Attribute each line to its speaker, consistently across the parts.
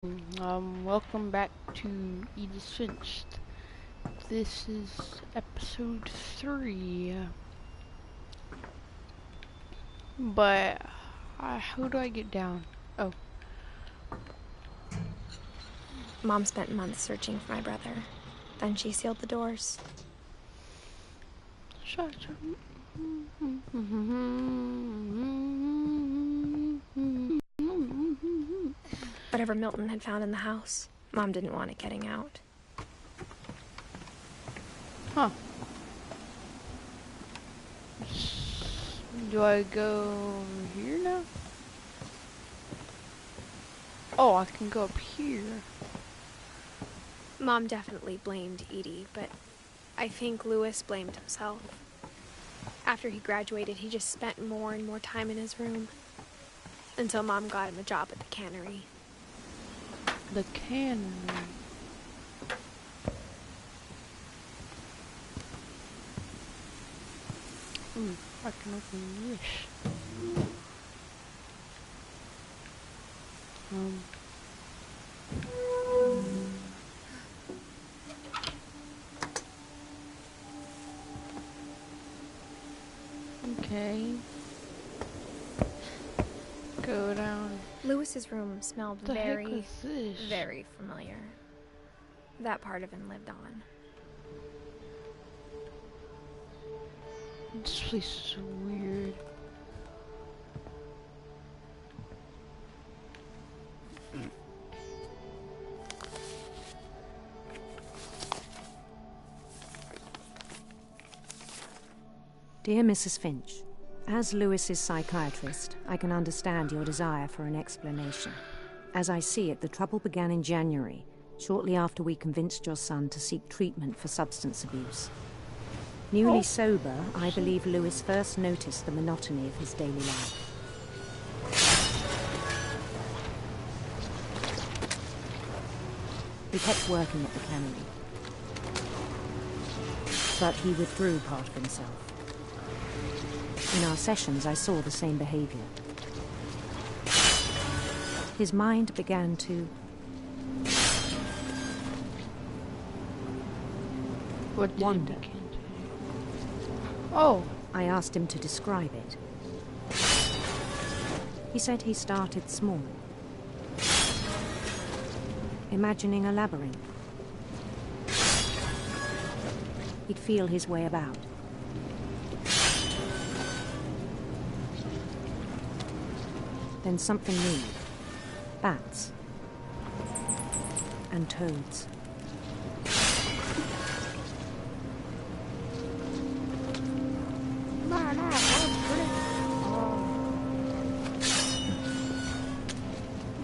Speaker 1: Welcome back to Edith Finch. This is episode 3. But, how do I get down? Oh.
Speaker 2: Mom spent months searching for my brother. Then she sealed the doors. Whatever Milton had found in the house, Mom didn't want it getting out.
Speaker 1: Huh. Do I go here now? Oh, I can go up here.
Speaker 2: Mom definitely blamed Edie, but I think Louis blamed himself. After he graduated, he just spent more and more time in his room. Until Mom got him a job at the cannery.
Speaker 1: The cannery. Ooh, I can open this. Okay. Go down.
Speaker 2: Louis's room smelled
Speaker 1: The heck was this?
Speaker 2: very familiar. That part of him lived on.
Speaker 1: This place is so weird.
Speaker 3: Dear Mrs. Finch, as Louis's psychiatrist, I can understand your desire for an explanation. As I see it, the trouble began in January, shortly after we convinced your son to seek treatment for substance abuse. Newly sober, I believe Louis first noticed the monotony of his daily life. He kept working at the cannery, but he withdrew part of himself. In our sessions, I saw the same behavior. His mind began to wander.
Speaker 1: Oh.
Speaker 3: I asked him to describe it. He said he started small, imagining a labyrinth. He'd feel his way about. Then something moved. Bats. And toads.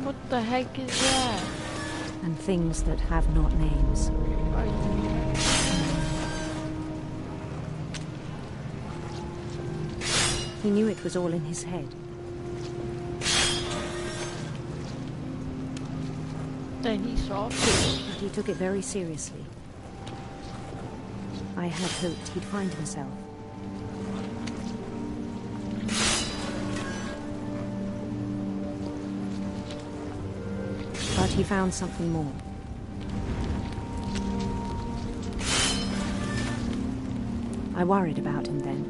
Speaker 1: What the heck is that?
Speaker 3: And things that have not names. He knew it was all in his head.
Speaker 1: Then he saw it.
Speaker 3: But he took it very seriously. I had hoped he'd find himself. But he found something more. I worried about him then.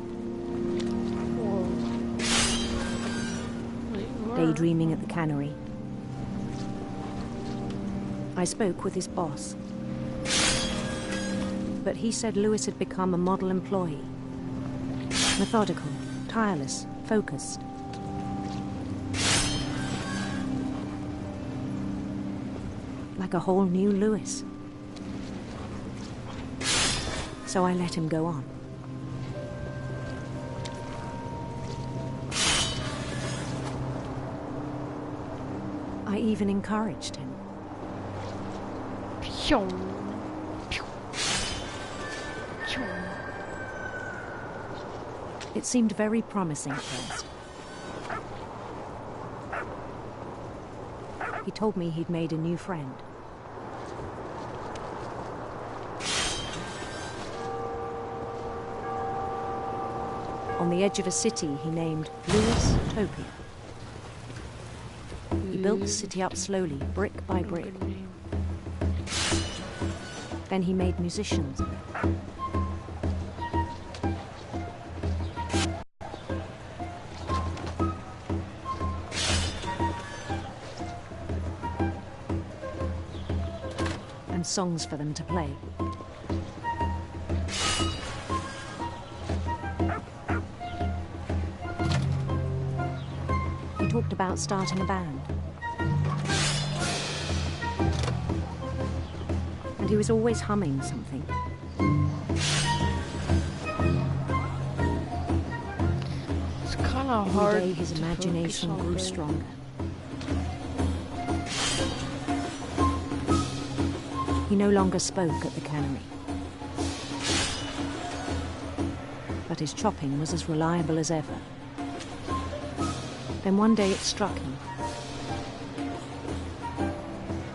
Speaker 3: Daydreaming at the cannery. I spoke with his boss. But he said Louis had become a model employee. Methodical, tireless, focused. Like a whole new Louis. So I let him go on. I even encouraged him. It seemed very promising at first. He told me he'd made a new friend. On the edge of a city he named Louis Topia. He built the city up slowly, brick by brick.
Speaker 1: Good name.
Speaker 3: Then he made musicians. And songs for them to play. He talked about starting a band. And he was always humming something.
Speaker 1: It's kind of hard.
Speaker 3: Every day his
Speaker 1: to
Speaker 3: imagination
Speaker 1: focus on
Speaker 3: grew
Speaker 1: the-
Speaker 3: stronger. He no longer spoke at the cannery. But his chopping was as reliable as ever. Then one day it struck him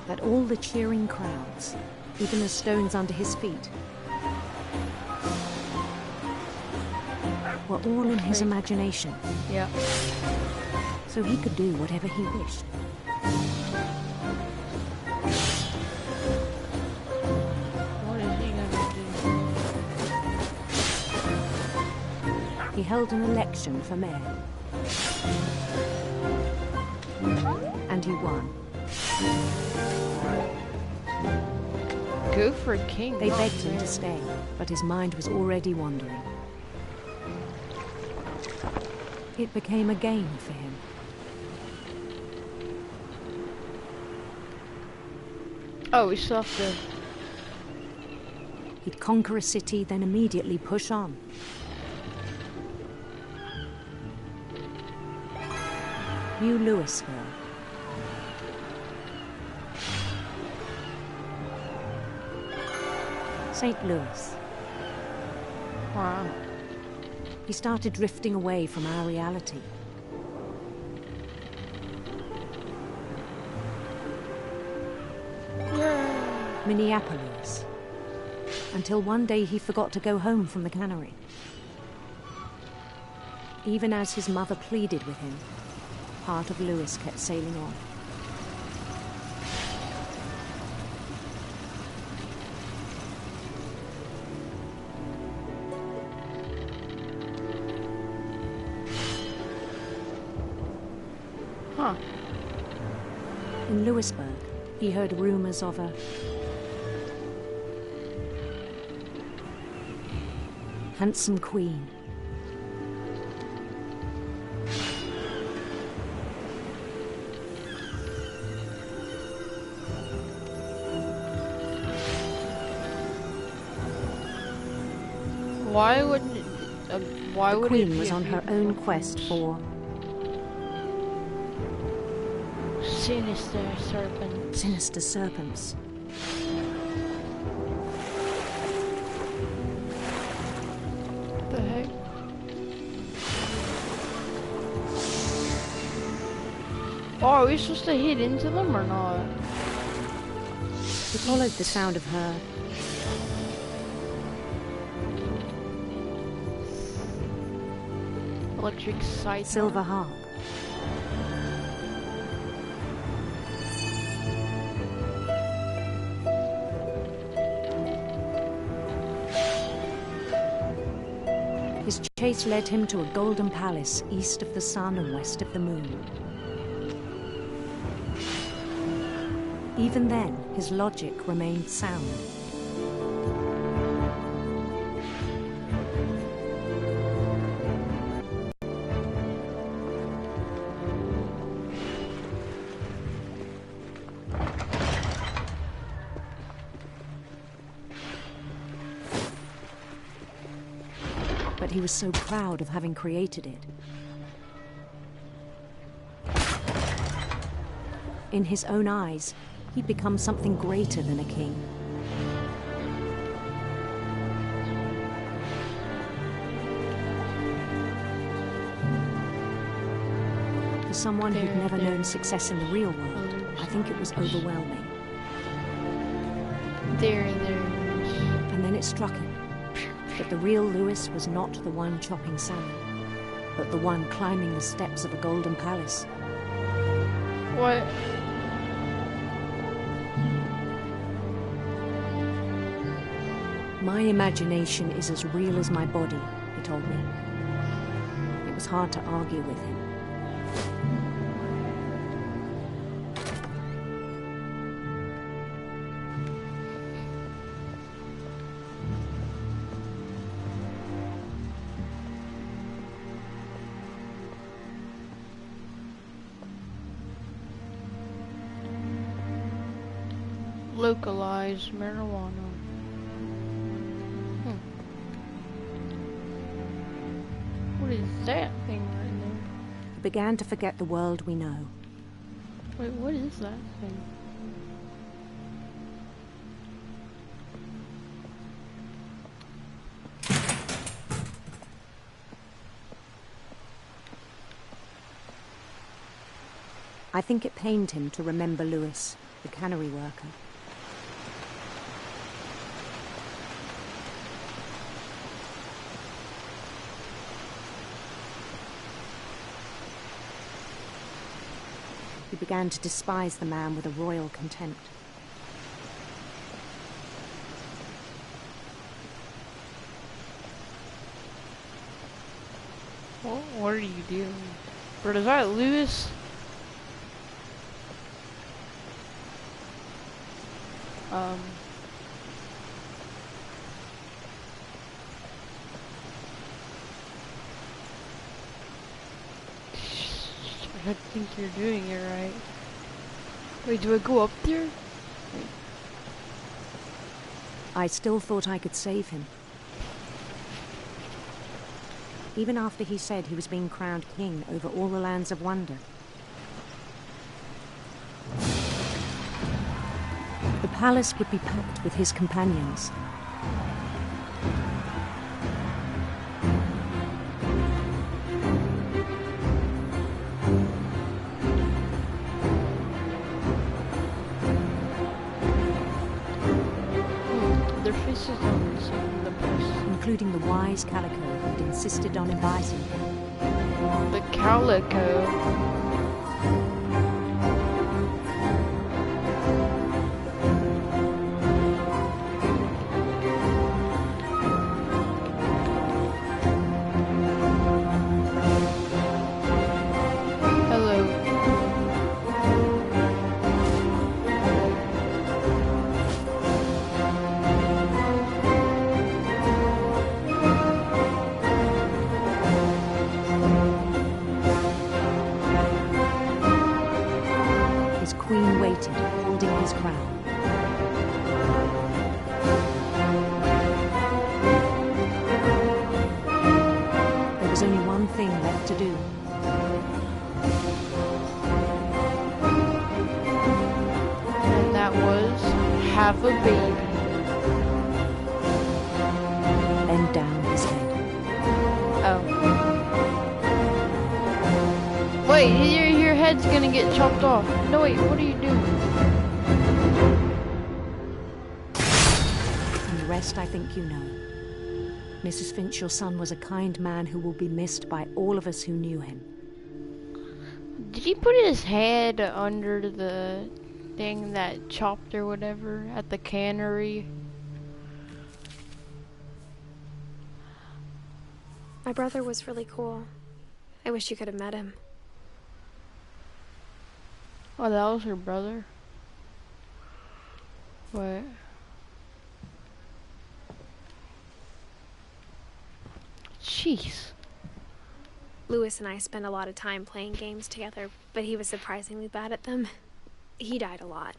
Speaker 3: that all the cheering crowds, even the stones under his feet, were all in his imagination,
Speaker 1: Yeah.
Speaker 3: so he could do whatever he wished.
Speaker 1: What is he gonna do?
Speaker 3: He held an election for mayor. And he won.
Speaker 1: Go for king.
Speaker 3: They
Speaker 1: not
Speaker 3: begged him
Speaker 1: mayor.
Speaker 3: to stay, but his mind was already wandering. It became a game for him.
Speaker 1: Oh, we still have to.
Speaker 3: He'd conquer a city, then immediately push on. New Louisville. St. Louis.
Speaker 1: Wow.
Speaker 3: He started drifting away from our reality.
Speaker 1: Yeah.
Speaker 3: Minneapolis. Until one day he forgot to go home from the cannery. Even as his mother pleaded with him, part of Louis kept sailing on.
Speaker 1: Huh.
Speaker 3: In Louisburg, he heard rumors of a handsome queen.
Speaker 1: Why wouldn't it, why
Speaker 3: The
Speaker 1: would it
Speaker 3: queen
Speaker 1: be
Speaker 3: was
Speaker 1: a
Speaker 3: on her
Speaker 1: beautiful
Speaker 3: own quest for
Speaker 1: sinister serpent?
Speaker 3: sinister serpents.
Speaker 1: What the heck? Oh, are we supposed to hit into them or not?
Speaker 3: He followed the sound of her
Speaker 1: Electric sight.
Speaker 3: silver harp. His chase led him to a golden palace east of the sun and west of the moon. Even then, his logic remained sound. But he was so proud of having created it. In his own eyes, he'd become something greater than a king. For someone who'd never known success in the real world, I think it was overwhelming.
Speaker 1: There.
Speaker 3: And then it struck him that the real Louis was not the one chopping salmon, but the one climbing the steps of a golden palace.
Speaker 1: What?
Speaker 3: My imagination is as real as my body, he told me. It was hard to argue with him.
Speaker 1: Localized marijuana. What is that thing right there?
Speaker 3: He began to forget the world we know.
Speaker 1: Wait, what is that thing?
Speaker 3: I think it pained him to remember Lewis, the cannery worker. He began to despise the man with a royal contempt.
Speaker 1: What are you doing? Bro, is that Lewis? I don't think you're doing it right. Wait, do I go up there? Wait.
Speaker 3: I still thought I could save him. Even after he said he was being crowned king over all the lands of wonder. The palace would be packed with his companions.
Speaker 1: Their faces don't seem the best.
Speaker 3: Including the wise Calico who'd insisted on advising him.
Speaker 1: The Calico.
Speaker 3: Queen waited, holding his crown. There was only one thing left to do.
Speaker 1: And that was have a baby.
Speaker 3: Bend down his head.
Speaker 1: Oh. Wait, your head's gonna get chopped off. No, wait, what are you doing?
Speaker 3: And the rest I think you know. Mrs. Finch, your son was a kind man who will be missed by all of us who knew him.
Speaker 1: Did he put his head under the thing that chopped or whatever at the cannery?
Speaker 2: My brother was really cool. I wish you could have met him.
Speaker 1: Oh, that was her brother? What? Jeez.
Speaker 2: Lewis and I spent a lot of time playing games together, but he was surprisingly bad at them. He died a lot.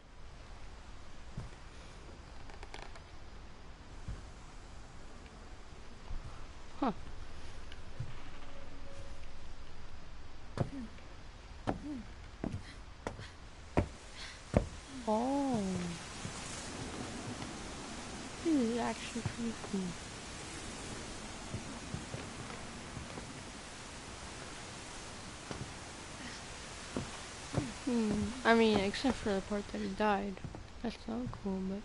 Speaker 1: Huh. Oh. This is actually pretty cool. I mean, except for the part that he died. That's not cool, but...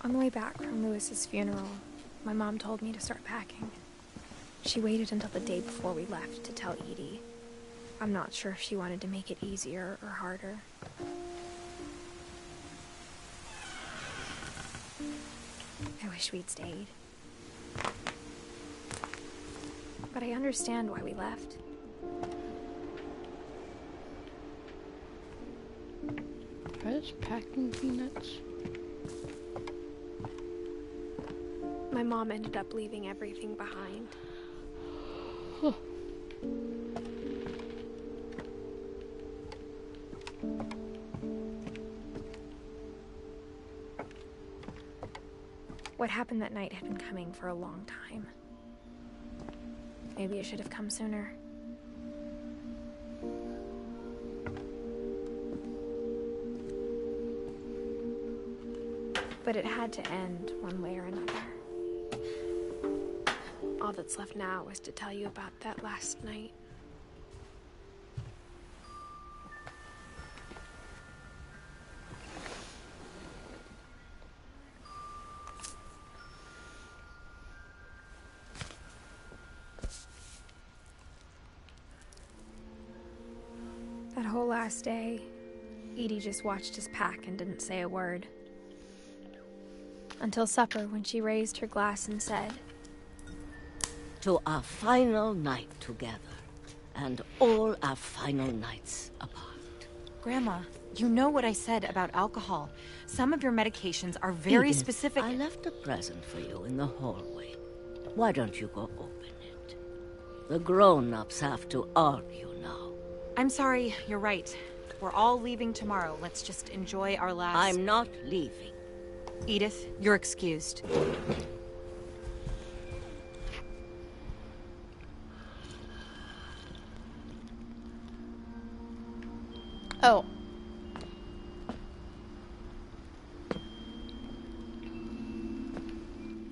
Speaker 2: On the way back from Lewis's funeral, my mom told me to start packing. She waited until the day before we left to tell Edie. I'm not sure if she wanted to make it easier or harder. I wish we'd stayed. But I understand why we left.
Speaker 1: Are those packing peanuts?
Speaker 2: My mom ended up leaving everything behind.
Speaker 1: Huh.
Speaker 2: What happened that night had been coming for a long time. Maybe it should have come sooner. But it had to end one way or another. All that's left now is to tell you about that last night. That whole last day, Edie just watched us pack and didn't say a word. Until supper, when she raised her glass and said,
Speaker 4: "To our final night together, and all our final nights apart."
Speaker 5: Grandma, you know what I said about alcohol. Some of your medications are very
Speaker 4: Edith,
Speaker 5: specific.
Speaker 4: I left a present for you in the hallway. Why don't you go open it? The grown-ups have to argue now.
Speaker 5: I'm sorry, you're right. We're all leaving tomorrow. Let's just enjoy our last...
Speaker 4: I'm not leaving.
Speaker 5: Edith, you're excused.
Speaker 1: Oh.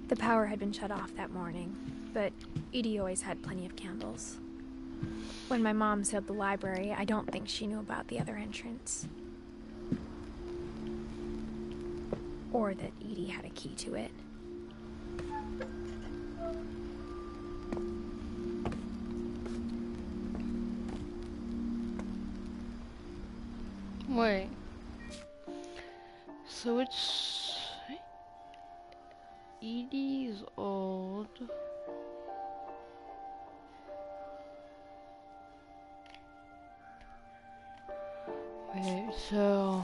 Speaker 2: the power had been shut off that morning, but Edie always had plenty of candles. When my mom sealed the library, I don't think she knew about the other entrance. Or that Edie had a key to it.
Speaker 1: Wait. So it's... Edie's old. Wait, so...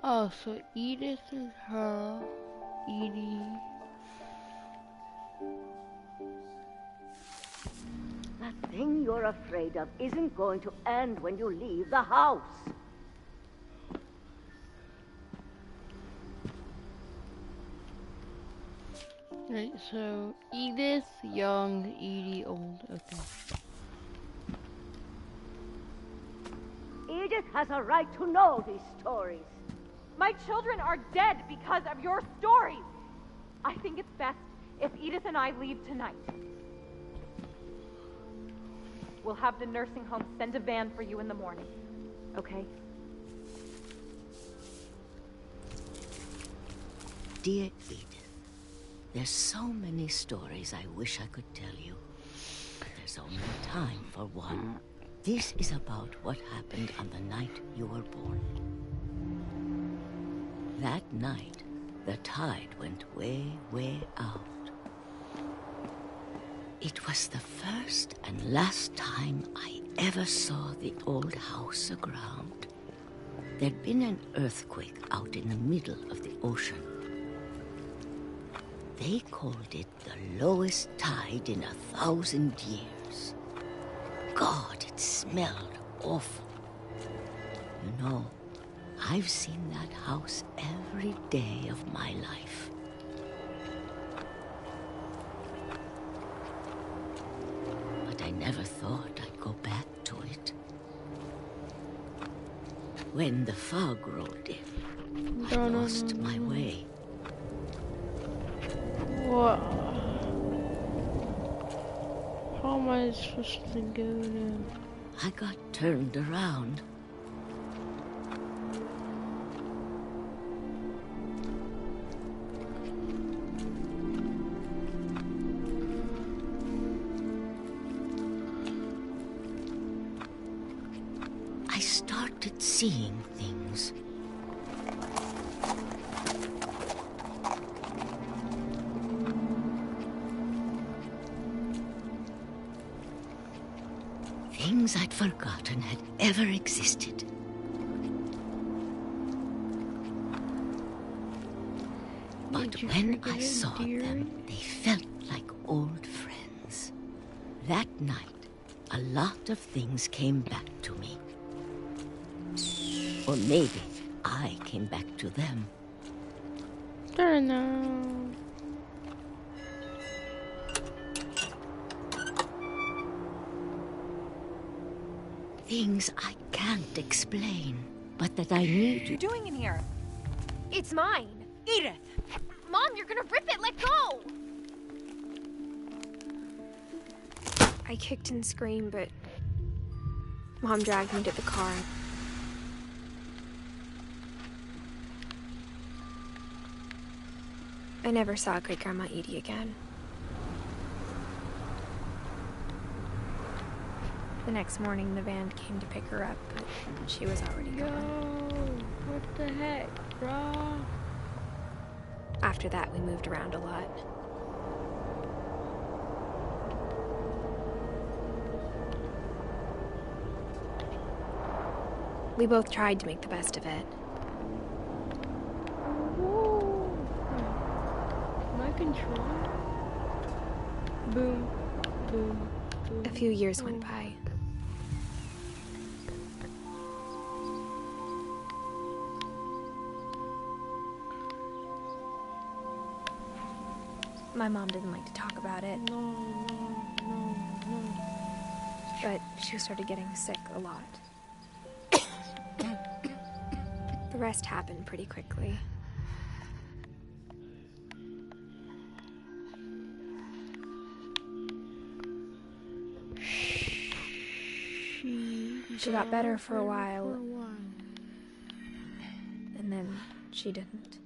Speaker 1: Oh, so Edith is her, Edie.
Speaker 4: That thing you're afraid of isn't going to end when you leave the house.
Speaker 1: Right, so Edith, young, Edie, old. Okay.
Speaker 4: Edith has a right to know these stories.
Speaker 6: My children are dead because of your stories. I think it's best if Edith and I leave tonight. We'll have the nursing home send a van for you in the morning, okay?
Speaker 4: Dear Edith, there's so many stories I wish I could tell you. But there's only time for one. This is about what happened on the night you were born. That night, the tide went way, way out. It was the first and last time I ever saw the old house aground. There'd been an earthquake out in the middle of the ocean. They called it the lowest tide in 1,000 years. God, it smelled awful. You know, I've seen that house every day of my life. But I never thought I'd go back to it. When the fog rolled in, I lost my way.
Speaker 1: What? I supposed to go now?
Speaker 4: I got turned around. I started seeing things. Things I'd forgotten had ever existed. But
Speaker 1: Did you
Speaker 4: when
Speaker 1: forget
Speaker 4: I
Speaker 1: it,
Speaker 4: saw
Speaker 1: dearie?
Speaker 4: them, they felt like old friends. That night, a lot of things came back to me. Or maybe I came back to them.
Speaker 1: Don't know.
Speaker 4: Things I can't explain, but that I need
Speaker 5: What are you doing in here?
Speaker 2: It's mine.
Speaker 5: Edith!
Speaker 2: Mom, you're gonna rip it. Let go. I kicked and screamed, but Mom dragged me to the car. I never saw Great Grandma Edie again. The next morning, the van came to pick her up, but she was already
Speaker 1: Yo,
Speaker 2: gone.
Speaker 1: what the heck, bro?
Speaker 2: After that, we moved around a lot. We both tried to make the best of it.
Speaker 1: Whoa. My controller. Boom, boom, boom.
Speaker 2: A few years went by. My mom didn't like to talk about it,
Speaker 1: No.
Speaker 2: but she started getting sick a lot. The rest happened pretty quickly. She got better for a while, and then she didn't.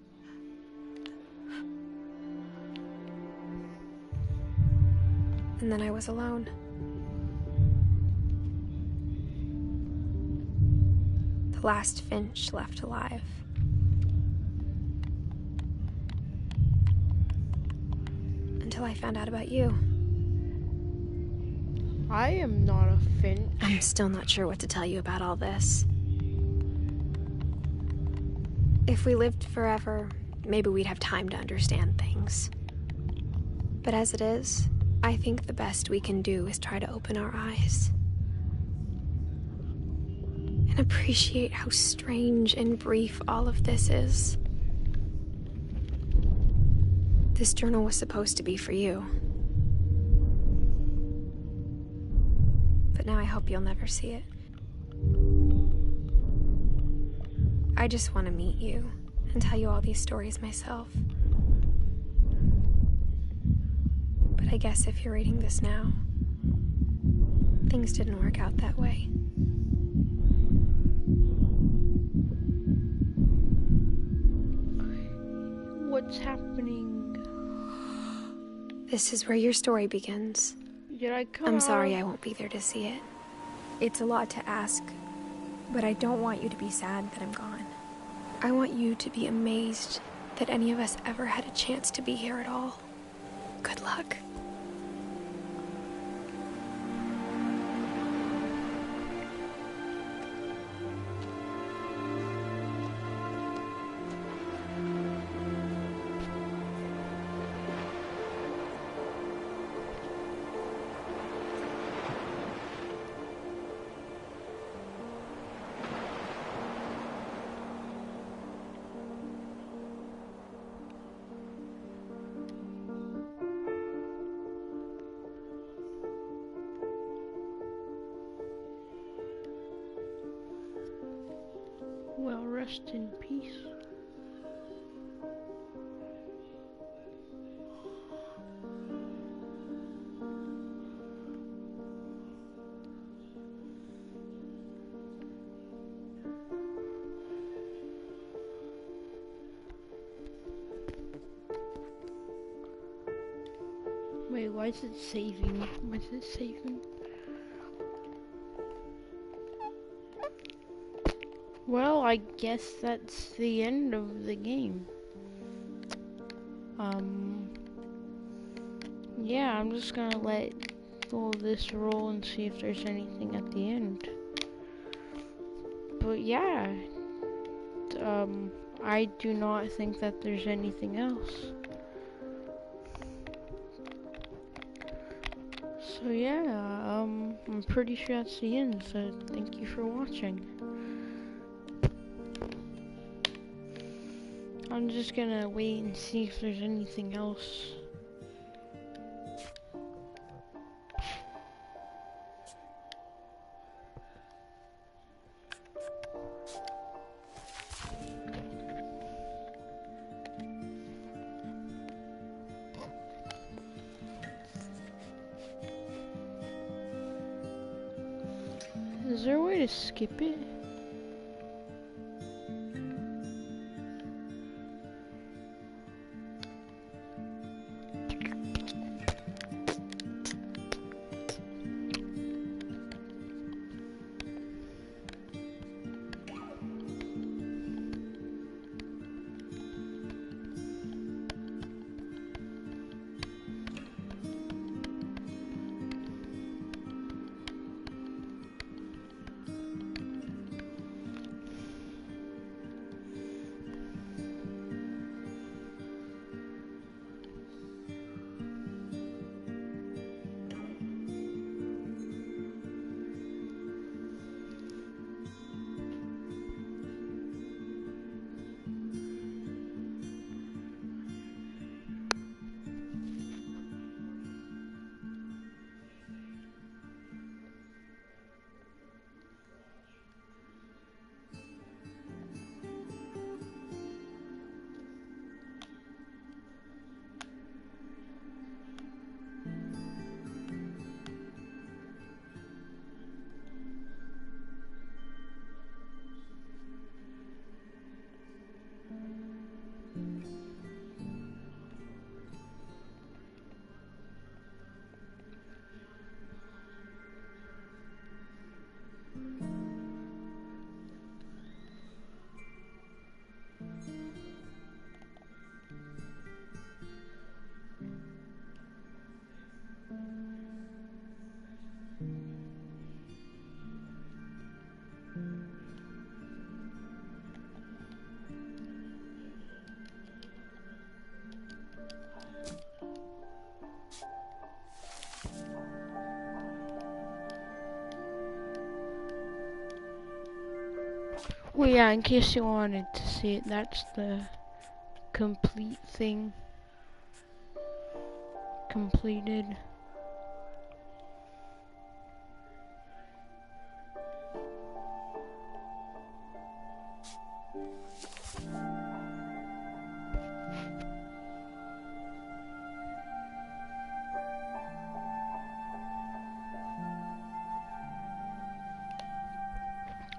Speaker 2: And then I was alone. The last Finch left alive. Until I found out about you.
Speaker 1: I am not a Finch.
Speaker 2: I'm still not sure what to tell you about all this. If we lived forever, maybe we'd have time to understand things. But as it is, I think the best we can do is try to open our eyes. And appreciate how strange and brief all of this is. This journal was supposed to be for you. But now I hope you'll never see it. I just want to meet you and tell you all these stories myself. But I guess if you're reading this now, things didn't work out that way.
Speaker 1: What's happening?
Speaker 2: This is where your story begins.
Speaker 1: Did I come
Speaker 2: I'm
Speaker 1: out?
Speaker 2: sorry I won't be there to see it. It's a lot to ask, but I don't want you to be sad that I'm gone. I want you to be amazed that any of us ever had a chance to be here at all. Good luck.
Speaker 1: Well, rest in peace. Wait, why is it saving? Why is it saving? Well, I guess that's the end of the game. Yeah, I'm just gonna let all this roll and see if there's anything at the end. But yeah, I do not think that there's anything else. So yeah, I'm pretty sure that's the end, so thank you for watching. I'm just gonna wait and see if there's anything else. Is there a way to skip it? Well, yeah, in case you wanted to see it, that's the complete thing. Completed.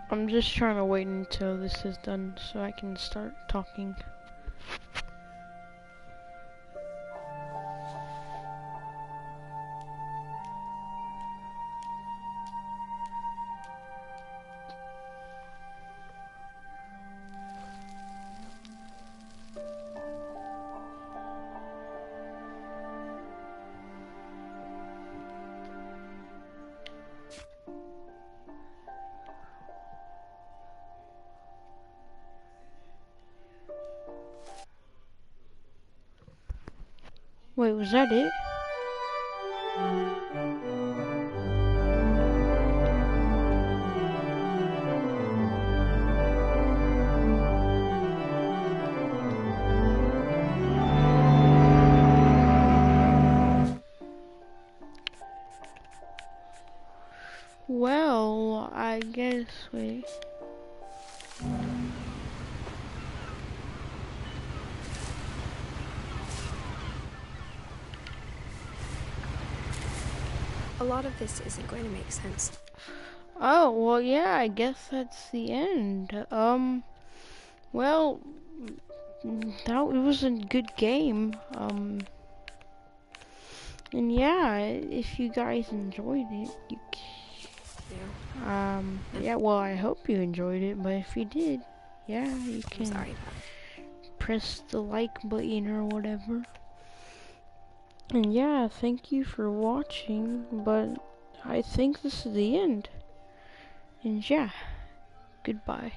Speaker 1: I'm just trying to wait until this is done so I can start talking. Wait, was that it? Well, I guess, wait.
Speaker 2: A lot of this isn't going to make sense.
Speaker 1: Oh, well, yeah, I guess that's the end. Well, it was a good game. And yeah, if you guys enjoyed it, yeah, well, I hope you enjoyed it, but if you did, yeah, you
Speaker 2: I'm
Speaker 1: can
Speaker 2: sorry.
Speaker 1: press the like button or whatever. And yeah, thank you for watching, but I think this is the end. And yeah, goodbye.